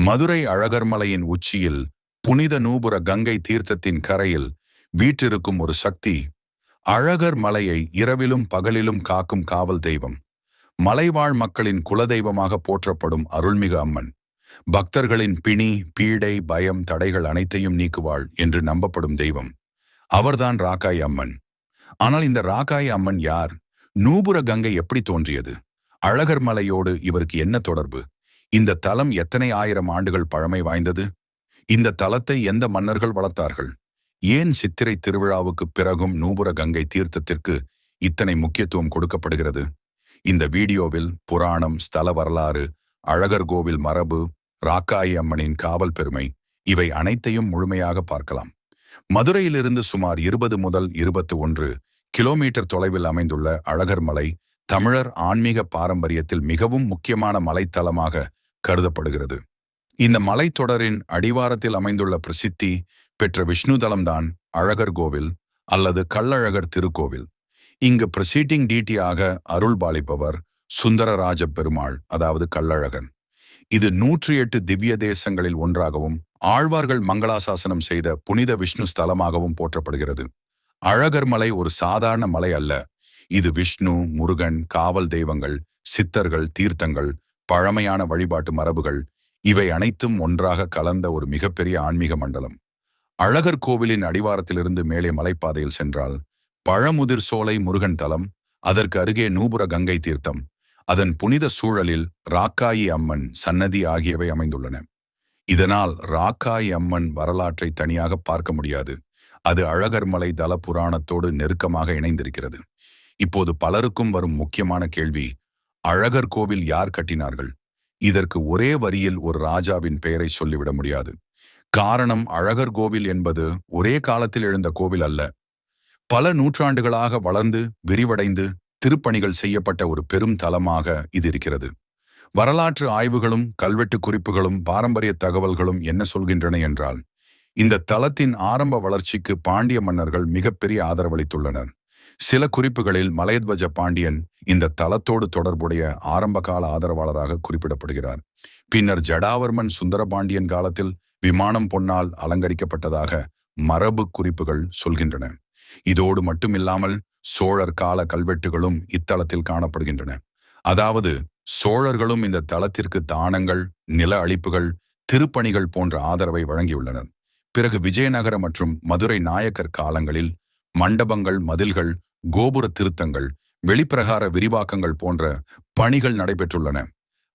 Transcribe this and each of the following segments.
மதுரை அழகர்மலையின் உச்சியில் புனித நூபுர கங்கை தீர்த்தத்தின் கரையில் வீற்றிருக்கும் ஒரு சக்தி. அழகர் மலையை இரவிலும் பகலிலும் காக்கும் காவல் தெய்வம். மலைவாழ் மக்களின் குலதெய்வமாக போற்றப்படும் அருள்மிகு அம்மன். பக்தர்களின் பிணி, பீடை, பயம், தடைகள் அனைத்தையும் நீக்குவாள் என்று நம்பப்படும் தெய்வம். அவர்தான் ராக்காய் அம்மன். ஆனால் இந்த ராக்காய் அம்மன் யார்? நூபுர கங்கை எப்படி தோன்றியது? அழகர் மலையோடு இவருக்கு என்ன தொடர்பு? இந்த தலம் எத்தனை ஆயிரம் ஆண்டுகள் பழமை வாய்ந்தது? இந்த தலத்தை எந்த மன்னர்கள் வளர்த்தார்கள்? ஏன் சித்திரை திருவிழாவுக்கு பிறகும் நூபுர கங்கை தீர்த்தத்திற்கு இத்தனை முக்கியத்துவம் கொடுக்கப்படுகிறது? இந்த வீடியோவில் புராணம், ஸ்தல வரலாறு, அழகர் கோவில் மரபு, ராக்காயி அம்மனின் காவல் பெருமை, இவை அனைத்தையும் முழுமையாக பார்க்கலாம். மதுரையிலிருந்து சுமார் 20 முதல் 21 கிலோமீட்டர் தொலைவில் அமைந்துள்ள அழகர் மலை தமிழர் ஆன்மீக பாரம்பரியத்தில் மிகவும் முக்கியமான மலைத்தலமாக கருதப்படுகிறது. இந்த மலைத்தொடரின் அடிவாரத்தில் அமைந்துள்ள பிரசித்தி பெற்ற விஷ்ணு தலம்தான் அழகர் கோவில் அல்லது கள்ளழகர் திருக்கோவில். இங்கு பிரசீட்டிங் டீட்டியாக அருள் பாலிப்பவர் சுந்தரராஜ பெருமாள், அதாவது கள்ளழகன். இது 108 திவ்ய தேசங்களில் ஒன்றாகவும் ஆழ்வார்கள் மங்களாசாசனம் செய்த புனித விஷ்ணு ஸ்தலமாகவும் போற்றப்படுகிறது. அழகர் மலை ஒரு சாதாரண மலை அல்ல. இது விஷ்ணு, முருகன், காவல் தெய்வங்கள், சித்தர்கள், தீர்த்தங்கள், பழமையான வழிபாட்டு மரபுகள், இவை அனைத்தும் ஒன்றாக கலந்த ஒரு மிகப்பெரிய ஆன்மீக மண்டலம். அழகர் கோவிலின் அடிவாரத்திலிருந்து மேலே மலைப்பாதையில் சென்றால் பழமுதிர் சோலை முருகன் தலம், அதற்கு அருகே நூபுர கங்கை தீர்த்தம், அதன் புனித சூழலில் ராக்காயி அம்மன் சன்னதி ஆகியவை அமைந்துள்ளன. இதனால் ராக்காயி அம்மன் வரலாற்றை தனியாக பார்க்க முடியாது. அது அழகர் மலை தல புராணத்தோடு நெருக்கமாக இணைந்திருக்கிறது. இப்போது பலருக்கும் வரும் முக்கியமான கேள்வி, அழகர் கோவில் யார் கட்டினார்கள்? இதற்கு ஒரே வரியில் ஒரு ராஜாவின் பெயரை சொல்லிவிட முடியாது. காரணம், அழகர் கோவில் என்பது ஒரே காலத்தில் எழுந்த கோவில் அல்ல. பல நூற்றாண்டுகளாக வளர்ந்து விரிவடைந்து திருப்பணிகள் செய்யப்பட்ட ஒரு பெரும் தலமாக இது இருக்கிறது. வரலாற்று ஆய்வுகளும் கல்வெட்டு குறிப்புகளும் பாரம்பரிய தகவல்களும் என்ன சொல்கின்றன என்றால், இந்த தலத்தின் ஆரம்ப வளர்ச்சிக்கு பாண்டிய மன்னர்கள் மிகப்பெரிய ஆதரவளித்துள்ளனர். சில குறிப்புகளில் மலையத்வஜ பாண்டியன் இந்த தலத்தோடு தொடர்புடைய ஆரம்பகால ஆதரவாளராக குறிப்பிடப்படுகிறார். பின்னர் ஜடாவர்மன் சுந்தரபாண்டியன் காலத்தில் விமானம் பொன்னால் அலங்கரிக்கப்பட்டதாக மரபு குறிப்புகள் சொல்கின்றன. இதோடு மட்டுமில்லாமல் சோழர் கால கல்வெட்டுகளும் இத்தலத்தில் காணப்படுகின்றன. அதாவது சோழர்களும் இந்த தலத்திற்கு தானங்கள், நில அளிப்புகள், திருப்பணிகள் போன்ற ஆதரவை வழங்கியுள்ளனர். பிறகு விஜயநகர மற்றும் மதுரை நாயக்கர் காலங்களில் மண்டபங்கள், மதில்கள், கோபுர திருத்தங்கள், வெளிப்பிரகார விரிவாக்கங்கள் போன்ற பணிகள் நடைபெற்றுள்ளன.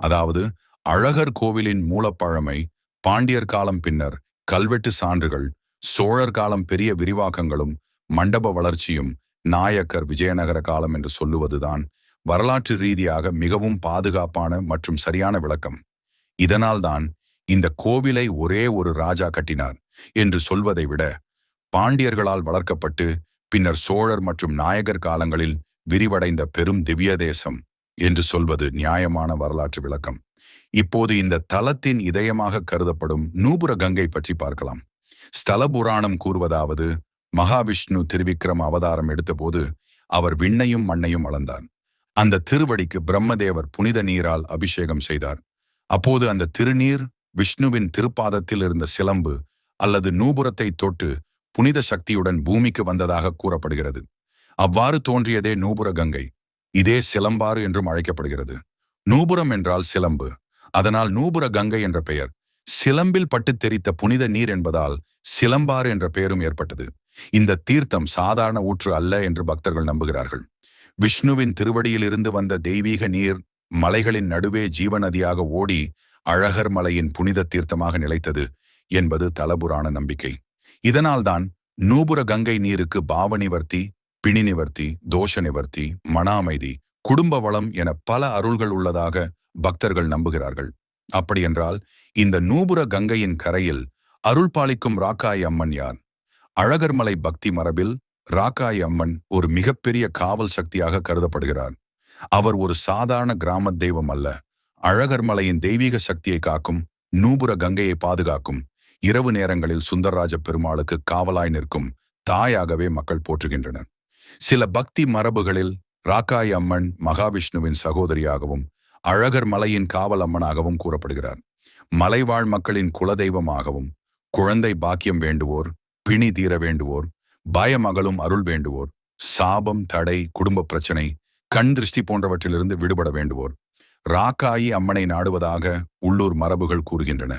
அதாவது அழகர் கோவிலின் மூலப்பழமை பாண்டியர் காலம், பின்னர் கல்வெட்டு சான்றுகள், சோழர் காலம் பெரிய விரிவாக்கங்களும் மண்டப வளர்ச்சியும், நாயக்கர் விஜயநகர காலம் என்று சொல்லுவதுதான் வரலாற்று ரீதியாக மிகவும் பாதுகாப்பான மற்றும் சரியான விளக்கம். இதனால்தான் இந்த கோவிலை ஒரே ஒரு ராஜா கட்டினார் என்று சொல்வதை விட, பாண்டியர்களால் வளர்க்கப்பட்டு பின்னர் சோழர் மற்றும் நாயகர் காலங்களில் விரிவடைந்த பெரும் திவ்ய தேசம் என்று சொல்வது நியாயமான வரலாற்று விளக்கம். இப்போது இந்த தலத்தின் இதயமாக கருதப்படும் நூபுர கங்கை பற்றி பார்க்கலாம். ஸ்தல புராணம் கூறுவதாவது, மகாவிஷ்ணு திருவிக்ரம் அவதாரம் எடுத்தபோது அவர் விண்ணையும் மண்ணையும் அளந்தார். அந்த திருவடிக்கு பிரம்மதேவர் புனித நீரால் அபிஷேகம் செய்தார். அப்போது அந்த திருநீர் விஷ்ணுவின் திருப்பாதத்தில் இருந்த சிலம்பு அல்லது நூபுரத்தை தொட்டு புனித சக்தியுடன் பூமிக்கு வந்ததாக கூறப்படுகிறது. அவ்வாறு தோன்றியதே நூபுர கங்கை. இதே சிலம்பாறு என்றும் அழைக்கப்படுகிறது. நூபுரம் என்றால் சிலம்பு, அதனால் நூபுர கங்கை என்ற பெயர். சிலம்பில் பட்டு தெரித்த புனித நீர் என்பதால் சிலம்பாறு என்ற பெயரும் ஏற்பட்டது. இந்த தீர்த்தம் சாதாரண ஊற்று அல்ல என்று பக்தர்கள் நம்புகிறார்கள். விஷ்ணுவின் திருவடியில் இருந்து வந்த தெய்வீக நீர் மலைகளின் நடுவே ஜீவநதியாக ஓடி அழகர் மலையின் புனித தீர்த்தமாக நிலைத்தது என்பது தலபுராண நம்பிக்கை. இதனால்தான் நூபுர கங்கை நீருக்கு பாவ நிவர்த்தி, பிணி நிவர்த்தி, தோஷ நிவர்த்தி, மன அமைதி, குடும்ப வளம் என பல அருள்கள் உள்ளதாக பக்தர்கள் நம்புகிறார்கள். அப்படியென்றால் இந்த நூபுர கங்கையின் கரையில் அருள் பாலிக்கும் ராக்காய் அம்மன் யார்? அழகர் மலை பக்தி மரபில் ராக்காய் அம்மன் ஒரு மிகப்பெரிய காவல் சக்தியாக கருதப்படுகிறார். அவர் ஒரு சாதாரண கிராம தெய்வம் அல்ல. அழகர் மலையின் தெய்வீக சக்தியை காக்கும், நூபுர கங்கையை பாதுகாக்கும், இரவு நேரங்களில் சுந்தரராஜ பெருமாளுக்கு காவலாய் நிற்கும் தாயாகவே மக்கள் போற்றுகின்றனர். சில பக்தி மரபுகளில் ராக்காய் அம்மன் மகாவிஷ்ணுவின் சகோதரியாகவும் அழகர் மலையின் காவல் அம்மனாகவும் கூறப்படுகிறார். மலைவாழ் மக்களின் குலதெய்வமாகவும், குழந்தை பாக்கியம் வேண்டுவோர், பிணி தீர வேண்டுவோர், பயமகளும் அருள் வேண்டுவோர், சாபம், தடை, குடும்ப பிரச்சனை, கண் திருஷ்டி போன்றவற்றிலிருந்து விடுபட வேண்டுவோர் ராக்காயி அம்மனை நாடுவதாக உள்ளூர் மரபுகள் கூறுகின்றன.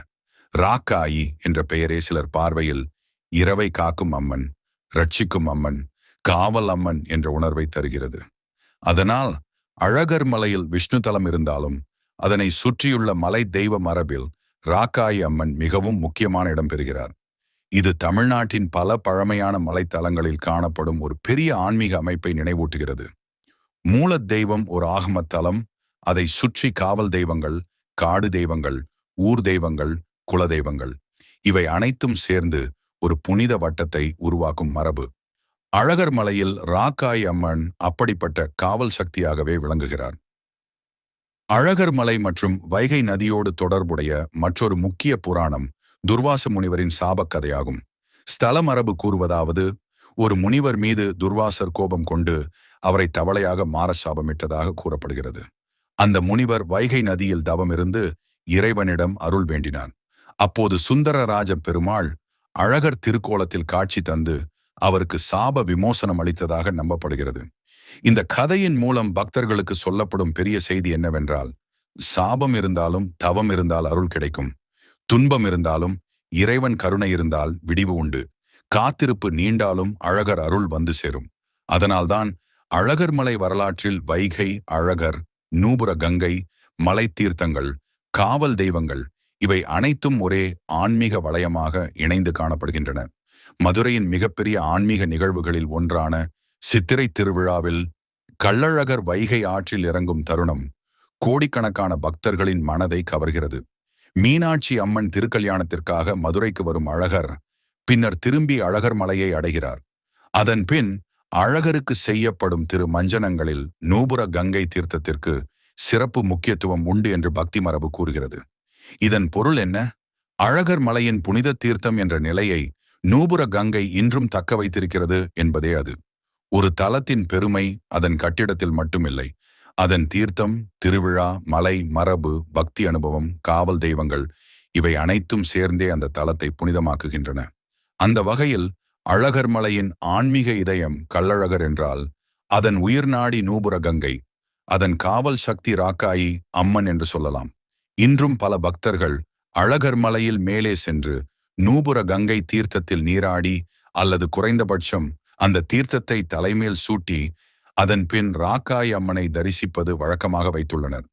ராக்காயி என்ற பெயரே சிலர் பார்வையில் இரவை காக்கும் அம்மன், ரட்சிக்கும் அம்மன், காவல் அம்மன் என்ற உணர்வை தருகிறது. அதனால் அழகர் மலையில் விஷ்ணு தலம் இருந்தாலும் அதனை சுற்றியுள்ள மலை தெய்வ மரபில் ராக்காயி அம்மன் மிகவும் முக்கியமான இடம் பெறுகிறார். இது தமிழ்நாட்டின் பல பழமையான மலைத்தலங்களில் காணப்படும் ஒரு பெரிய ஆன்மீக அமைப்பை நினைவூட்டுகிறது. மூல தெய்வம் ஒரு ஆகமத்தலம், அதை சுற்றி காவல் தெய்வங்கள், காடு தெய்வங்கள், ஊர் தெய்வங்கள், குலதெய்வங்கள் இவை அனைத்தும் சேர்ந்து ஒரு புனித வட்டத்தை உருவாக்கும் மரபு. அழகர் மலையில் ராக்காய் அம்மன் அப்படிப்பட்ட காவல் சக்தியாகவே விளங்குகிறார். அழகர் மலை மற்றும் வைகை நதியோடு தொடர்புடைய மற்றொரு முக்கிய புராணம் துர்வாச முனிவரின் சாபக் கதையாகும். ஸ்தல மரபு கூறுவதாவது, ஒரு முனிவர் மீது துர்வாசர் கோபம் கொண்டு அவரை தவளையாக மாற சாபமிட்டதாக கூறப்படுகிறது. அந்த முனிவர் வைகை நதியில் தவம் இருந்து இறைவனிடம் அருள் வேண்டினார். அப்போது சுந்தரராஜ பெருமாள் அழகர் திருக்கோலத்தில் காட்சி தந்து அவருக்கு சாப விமோசனம் அளித்ததாக நம்பப்படுகிறது. இந்த கதையின் மூலம் பக்தர்களுக்கு சொல்லப்படும் பெரிய செய்தி என்னவென்றால், சாபம் இருந்தாலும் தவம் இருந்தால் அருள் கிடைக்கும், துன்பம் இருந்தாலும் இறைவன் கருணை இருந்தால் விடிவு உண்டு, காத்திருப்பு நீண்டாலும் அழகர் அருள் வந்து சேரும். அதனால்தான் அழகர் மலை வரலாற்றில் வைகை, அழகர், நூபுர கங்கை, மலை தீர்த்தங்கள், காவல் தெய்வங்கள் இவை அனைத்தும் ஒரே ஆன்மீக வளையமாக இணைந்து காணப்படுகின்றன. மதுரையின் மிகப்பெரிய ஆன்மீக நிகழ்வுகளில் ஒன்றான சித்திரை திருவிழாவில் கள்ளழகர் வைகை ஆற்றில் இறங்கும் தருணம் கோடிக்கணக்கான பக்தர்களின் மனதை கவர்கிறது. மீனாட்சி அம்மன் திருக்கல்யாணத்திற்காக மதுரைக்கு வரும் அழகர் பின்னர் திரும்பி அழகர் மலையை அடைகிறார். அதன் பின் அழகருக்கு செய்யப்படும் திரு மஞ்சனங்களில் நூபுர கங்கை தீர்த்தத்திற்கு சிறப்பு முக்கியத்துவம் உண்டு என்று பக்தி மரபு கூறுகிறது. இதன் பொருள் என்ன? அழகர் மலையின் புனித தீர்த்தம் என்ற நிலையை நூபுர கங்கை இன்றும் தக்க வைத்திருக்கிறது என்பதே அது. ஒரு தலத்தின் பெருமை அதன் கட்டிடத்தில் மட்டுமில்லை, அதன் தீர்த்தம், திருவிழா, மலை, மரபு, பக்தி அனுபவம், காவல் தெய்வங்கள் இவை அனைத்தும் சேர்ந்தே அந்த தலத்தை புனிதமாக்குகின்றன. அந்த வகையில் அழகர் மலையின் ஆன்மீக இதயம் கள்ளழகர் என்றால் அதன் உயிர்நாடி நூபுர கங்கை, அதன் காவல் சக்தி ராக்காயி அம்மன் என்று சொல்லலாம். இன்றும் பல பக்தர்கள் அழகர் மலையில் மேலே சென்று நூபுர கங்கை தீர்த்தத்தில் நீராடி அல்லது குறைந்தபட்சம் அந்த தீர்த்தத்தை தலைமேல் சூட்டி அதன் பின் ராக்காய் அம்மனை தரிசிப்பது வழக்கமாக வைத்துள்ளனர்.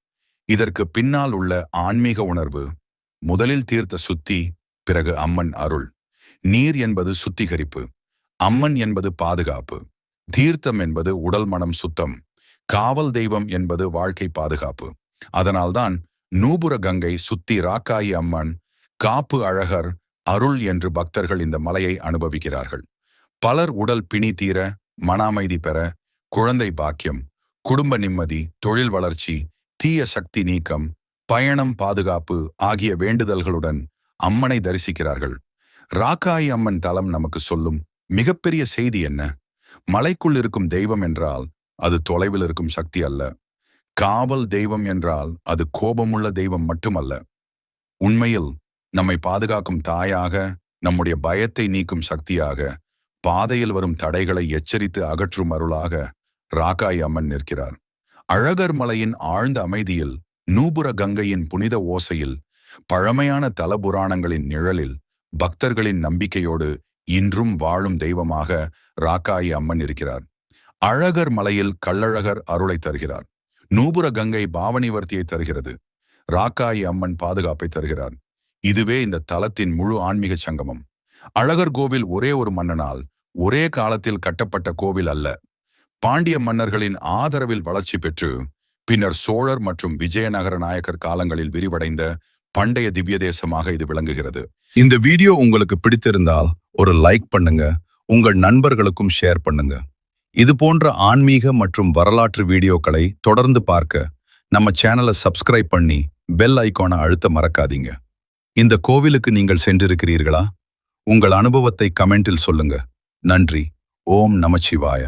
இதற்கு பின்னால் உள்ள ஆன்மீக உணர்வு, முதலில் தீர்த்த சுத்தி, பிறகு அம்மன் அருள். நீர் என்பது சுத்திகரிப்பு, அம்மன் என்பது பாதுகாப்பு, தீர்த்தம் என்பது உடல் மனம் சுத்தம், காவல் தெய்வம் என்பது வாழ்க்கை பாதுகாப்பு. அதனால்தான் நூபுர கங்கை சுத்தி ராக்காயி அம்மன், காப்பு அழகர், அருள் என்று பக்தர்கள் இந்த மலையை அனுபவிக்கிறார்கள். பலர் உடல் பிணி தீர, மன அமைதி பெற, குழந்தை பாக்கியம், குடும்ப நிம்மதி, தொழில் வளர்ச்சி, தீய சக்தி நீக்கம், பயணம், பாதுகாப்பு ஆகிய வேண்டுதல்களுடன் அம்மனை தரிசிக்கிறார்கள். ராக்காயி அம்மன் தலம் நமக்கு சொல்லும் மிகப்பெரிய செய்தி என்ன? மலைக்குள் இருக்கும் தெய்வம் என்றால் அது தொலைவில் இருக்கும் சக்தி அல்ல. காவல் தெய்வம் என்றால் அது கோபமுள்ள தெய்வம் மட்டுமல்ல. உண்மையில் நம்மை பாதுகாக்கும் தாயாக, நம்முடைய பயத்தை நீக்கும் சக்தியாக, பாதையில் வரும் தடைகளை எச்சரித்து அகற்றும் அருளாக ராக்காய் அம்மன் நிற்கிறார். அழகர் மலையின் ஆழ்ந்த அமைதியில், நூபுர கங்கையின் புனித ஓசையில், பழமையான தலபுராணங்களின் நிழலில் பக்தர்களின் நம்பிக்கையோடு இன்றும் வாழும் தெய்வமாக ராக்காயி அம்மன் இருக்கிறார். அழகர் மலையில் கள்ளழகர் அருளை தருகிறார். நூபுர கங்கை பாவனிவர்த்தியை தருகிறது. ராக்காயி அம்மன் பாதுகாப்பை தருகிறார். இதுவே இந்த தலத்தின் முழு ஆன்மீக சங்கமம். அழகர் கோவில் ஒரே ஒரு மன்னனால் ஒரே காலத்தில் கட்டப்பட்ட கோவில் அல்ல. பாண்டிய மன்னர்களின் ஆதரவில் வளர்ச்சி பெற்று பின்னர் சோழர் மற்றும் விஜயநகர நாயக்கர் காலங்களில் விரிவடைந்த பண்டைய திவ்ய தேசமாக இது விளங்குகிறது. இந்த வீடியோ உங்களுக்கு பிடித்திருந்தால் ஒரு லைக் பண்ணுங்க, உங்கள் நண்பர்களுக்கும் ஷேர் பண்ணுங்க. இது போன்ற ஆன்மீக மற்றும் வரலாற்று வீடியோக்களை தொடர்ந்து பார்க்க நம்ம சேனலை சப்ஸ்கிரைப் பண்ணி பெல் ஐகானை அழுத்த மறக்காதீங்க. இந்த கோவிலுக்கு நீங்கள் சென்றிருக்கிறீர்களா? உங்கள் அனுபவத்தை கமெண்டில் சொல்லுங்க. நன்றி. ஓம் நமச்சிவாய.